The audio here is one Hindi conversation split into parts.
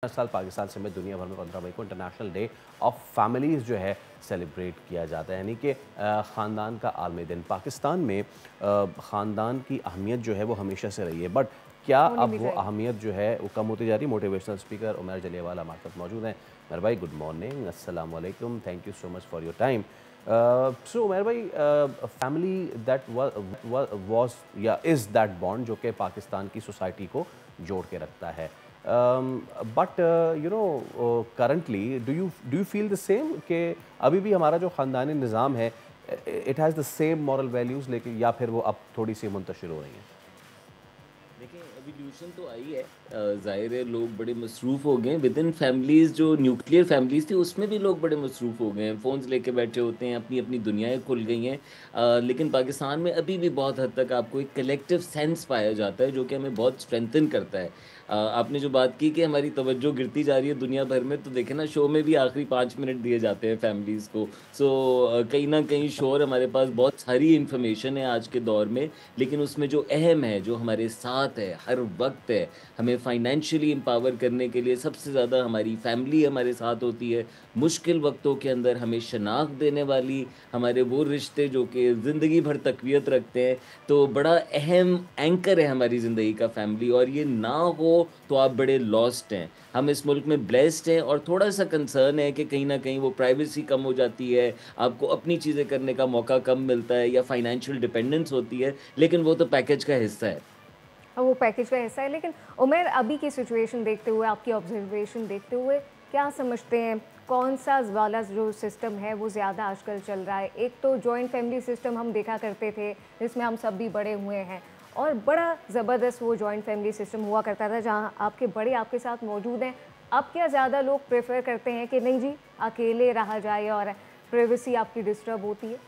हर साल पाकिस्तान समेत दुनिया भर में 15 मई को इंटरनेशनल डे ऑफ फैमिलीज़ जो है सेलिब्रेट किया जाता है, यानी कि ख़ानदान का आलमी दिन। पाकिस्तान में ख़ानदान की अहमियत जो है वो हमेशा से रही है, बट क्या होनी अब भी वो चाहिए। अहमियत जो है वो कम होती जा रही है? मोटिवेशनल स्पीकर उमर जलियावाला हमारे साथ मौजूद हैं। उमर भाई, गुड मॉर्निंग, अस्सलाम वालेकुम, thank you so much for your time. So Umar भाई, फैमिली दैट वाज या इज़ दैट बॉन्ड जो कि पाकिस्तान की सोसाइटी को जोड़ के रखता है। But currently do you feel the same कि अभी भी हमारा जो ख़ानदानी निज़ाम है it has the same moral values, लेकिन या फिर वो अब थोड़ी सी मुंतशिर हो रही हैं? देखिए, एवोल्यूशन तो आई है। ज़ाहिर है लोग बड़े मसरूफ़ हो गए हैं विद इन फैमिलीज़। जो न्यूक्लियर फैमिलीज़ थी उसमें भी लोग बड़े मसरूफ़ हो गए हैं, फ़ोन्स लेके बैठे होते हैं, अपनी-अपनी दुनियाएँ खुल गई हैं। लेकिन पाकिस्तान में अभी भी बहुत हद तक आपको एक कलेक्टिव सेंस पाया जाता है जो कि हमें बहुत स्ट्रेंथन करता है। आपने जो बात की कि हमारी तवज्जो गिरती जा रही है दुनिया भर में, तो देखें ना, शो में भी आखिरी 5 मिनट दिए जाते हैं फैमिलीज़ को। सो कहीं न कहीं श्योर हमारे पास बहुत सारी इन्फॉर्मेशन है आज के दौर में, लेकिन उसमें जो अहम है, जो हमारे साथ है, हर वक़्त है, हमें फाइनेंशियली एम्पावर करने के लिए सबसे ज़्यादा हमारी फैमिली हमारे साथ होती है। मुश्किल वक़्तों के अंदर हमें शनाख्त देने वाली, हमारे वो रिश्ते जो कि ज़िंदगी भर तक़वियत रखते हैं, तो बड़ा अहम एंकर है हमारी ज़िंदगी का फैमिली, और ये ना हो तो आप बड़े लॉस्ट हैं। हम इस मुल्क में ब्लेस्ड हैं, और थोड़ा-सा कंसर्न है कि कहीं न कहीं वो प्राइवेसी कम हो जाती है, आपको अपनी चीज़ें करने का मौका कम मिलता है, या फाइनेंशियल डिपेंडेंस होती है, लेकिन वो तो पैकेज का हिस्सा है। वो पैकेज का हिस्सा है, लेकिन उमेर अभी की सिचुएशन देखते हुए, आपकी ऑब्जर्वेशन देखते हुए क्या समझते हैं, कौन-सा वाला जो सिस्टम है वो ज़्यादा आजकल चल रहा है? एक तो जॉइंट फैमिली सिस्टम हम देखा करते थे, जिसमें हम सब भी बड़े हुए हैं, और बड़ा ज़बरदस्त वो जॉइंट फैमिली सिस्टम हुआ करता था, जहाँ आपके बड़े आपके साथ मौजूद हैं। अब क्या ज़्यादा लोग प्रेफ़र करते हैं कि नहीं जी, अकेले रहा जाए और प्राइवेसी आपकी डिस्टर्ब होती है?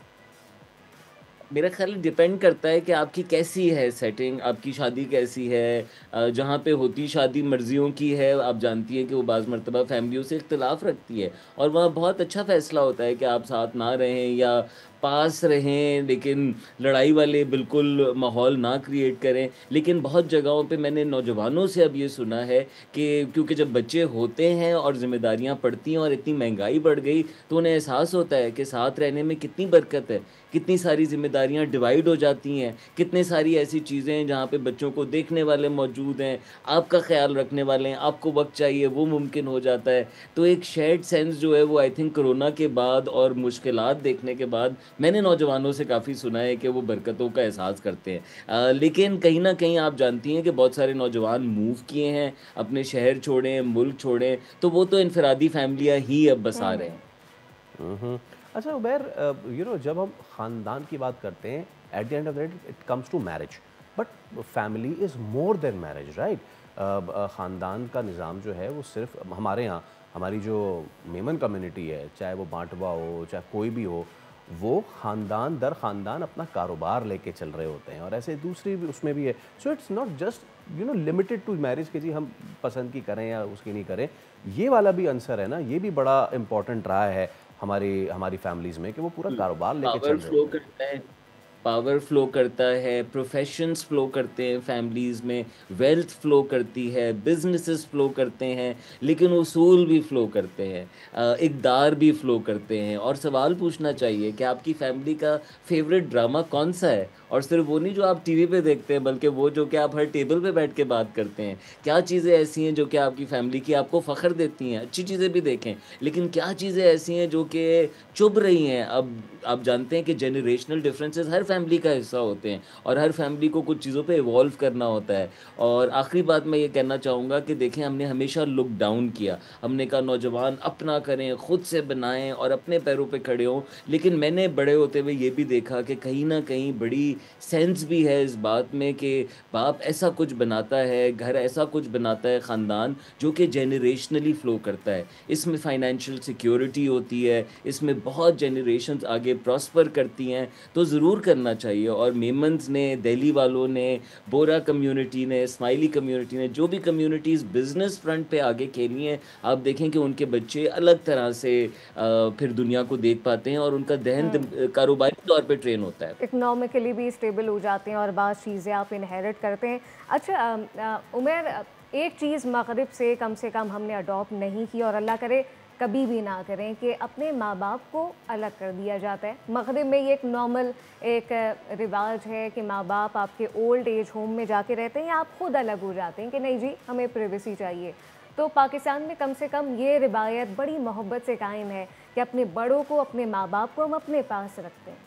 मेरा ख़्याल डिपेंड करता है कि आपकी कैसी है सेटिंग, आपकी शादी कैसी है। जहाँ पे होती शादी मर्ज़ियों की है, आप जानती हैं कि वो बाज़ मर्तबा फैमिलियों से इख्तिलाफ़ रखती है, और वहाँ बहुत अच्छा फ़ैसला होता है कि आप साथ ना रहें या पास रहें, लेकिन लड़ाई वाले बिल्कुल माहौल ना क्रिएट करें। लेकिन बहुत जगहों पे मैंने नौजवानों से अब ये सुना है कि क्योंकि जब बच्चे होते हैं और ज़िम्मेदारियाँ पड़ती हैं और इतनी महँगाई बढ़ गई, तो उन्हें एहसास होता है कि साथ रहने में कितनी बरकत है, कितनी सारी ज़िम्मेदारियाँ डिवाइड हो जाती हैं, कितनी सारी ऐसी चीज़ें हैं जहाँ पे बच्चों को देखने वाले मौजूद हैं, आपका ख़्याल रखने वाले हैं, आपको वक़्त चाहिए वो मुमकिन हो जाता है। तो एक शेयर्ड सेंस जो है वो आई थिंक कोरोना के बाद और मुश्किलात देखने के बाद मैंने नौजवानों से काफ़ी सुना है कि वो बरकतों का एहसास करते हैं। लेकिन कहीं न कहीं आप जानती हैं कि बहुत सारे नौजवान मूव किए हैं, अपने शहर छोड़े, मुल्क छोड़े, तो वो तो इनफ़रादी फ़ैमिलियाँ ही अब बसा हुँ, रहे हुँ। हैं। हम्म। अच्छा उबैर, जब हम ख़ानदान की बात करते हैं, at the end of the day it comes to marriage, but family is more than marriage, right? ख़ानदान का निज़ाम जो है वो सिर्फ हमारे यहाँ, हमारी जो मेमन कम्युनिटी है, चाहे वो बांटवा हो, चाहे कोई भी हो, वो ख़ानदान दर ख़ानदान अपना कारोबार लेके चल रहे होते हैं, और ऐसे दूसरी भी उसमें भी है। So it's not just limited to marriage कि जी हम पसंद की करें या उसकी नहीं करें। ये वाला भी आंसर है ना, ये भी बड़ा इंपॉर्टेंट रहा है हमारी हमारी फैमिलीज़ में कि वो पूरा हुँ, कारोबार लेके पावर चल रहे फ्लो होते हैं। करता है। पावर फ्लो करता है, प्रोफ़ेशंस फ्लो करते हैं फैमिलीज़ में, वेल्थ फ्लो करती है, बिज़नेसेस फ्लो करते हैं, लेकिन उसूल भी फ्लो करते हैं, इक़दार भी फ्लो करते हैं। और सवाल पूछना चाहिए कि आपकी फैमिली का फ़ेवरेट ड्रामा कौन-सा है? और सिर्फ़ वो नहीं जो आप टीवी पे देखते हैं, बल्कि वो जो कि आप हर टेबल पे बैठ के बात करते हैं। क्या चीज़ें ऐसी हैं जो कि आपकी फैमिली की आपको फ़ख्र देती हैं? अच्छी चीज़ें भी देखें, लेकिन क्या चीज़ें ऐसी हैं जो कि चुभ रही हैं? अब आप जानते हैं कि जनरेशनल डिफरेंसेस हर फैमिली का हिस्सा होते हैं, और हर फैमिली को कुछ चीज़ों पे इवॉल्व करना होता है। और आखिरी बात मैं ये कहना चाहूँगा कि देखें, हमने हमेशा लुक डाउन किया। हमने कहा नौजवान अपना करें, खुद से बनाएँ और अपने पैरों पे खड़े हों। लेकिन मैंने बड़े होते हुए ये भी देखा कि कहीं न कहीं बड़ी सेंस भी है इस बात में कि बाप ऐसा कुछ बनाता है, घर ऐसा कुछ बनाता है, ख़ानदान जो कि जनरेशनली फ्लो करता है। इसमें फाइनेंशियल सिक्योरिटी होती है, इसमें बहुत जनरेशंस आगे प्रॉस्पर करती हैं, तो ज़रूर करना चाहिए। और मेमन्स ने, दिल्ली वालों ने, बोरा कम्युनिटी ने, स्माइली कम्युनिटी ने, जो भी कम्युनिटीज़ बिज़नेस फ्रंट पे आगे खेली हैं, आप देखें कि उनके बच्चे अलग तरह से फिर दुनिया को देख पाते हैं, और उनका ज़हन हुँ। कारोबारी तौर पे ट्रेन होता है। इकोनॉमिकली भी स्टेबल हो जाते हैं और बाज़ चीज़ें आप इनहेरिट करते हैं। अच्छा, उमर, एक चीज़ मगरिब से कम हमने अडॉप्ट नहीं की, और अल्लाह करे कभी भी ना करें, कि अपने माँ बाप को अलग कर दिया जाता है। मगरिब में ये एक नॉर्मल एक रिवाज है कि माँ बाप आपके ओल्ड एज होम में जाके रहते हैं या आप खुद अलग हो जाते हैं कि नहीं जी हमें प्राइवेसी चाहिए। तो पाकिस्तान में कम से कम ये रिवायत बड़ी मोहब्बत से कायम है कि अपने बड़ों को, अपने माँ बाप को हम अपने पास रखते हैं।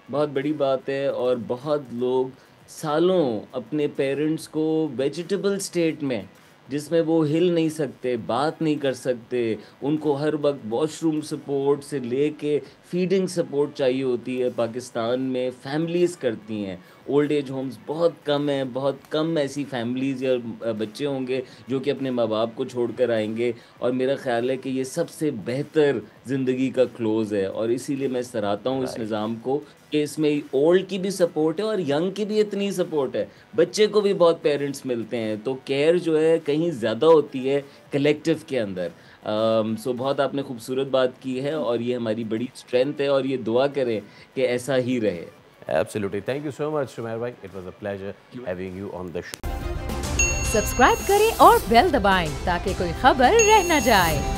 बहुत बड़ी बात है। और बहुत लोग सालों अपने पेरेंट्स को वेजिटेबल स्टेट में, जिसमें वो हिल नहीं सकते, बात नहीं कर सकते, उनको हर वक्त वॉशरूम सपोर्ट से लेके फीडिंग सपोर्ट चाहिए होती है, पाकिस्तान में फैमिलीज़ करती हैं। ओल्ड एज होम्स बहुत कम हैं, बहुत कम ऐसी फैमिलीज़ या बच्चे होंगे जो कि अपने माँ बाप को छोड़कर आएंगे। और मेरा ख्याल है कि ये सबसे बेहतर ज़िंदगी का क्लोज़ है, और इसीलिए मैं सराहता हूँ इस निज़ाम को कि इसमें ओल्ड की भी सपोर्ट है और यंग की भी इतनी सपोर्ट है। बच्चे को भी बहुत पेरेंट्स मिलते हैं, तो केयर जो है कहीं ज़्यादा होती है कलेक्टिव के अंदर। सो बहुत आपने खूबसूरत बात की है, और ये हमारी बड़ी स्ट्रेंथ है, और ये दुआ करें कि ऐसा ही रहे। Absolutely. Thank you so much, Sumair bhai. It was a pleasure having you on the show. Subscribe करें और बेल दबाएं ताकि कोई खबर रह न जाए।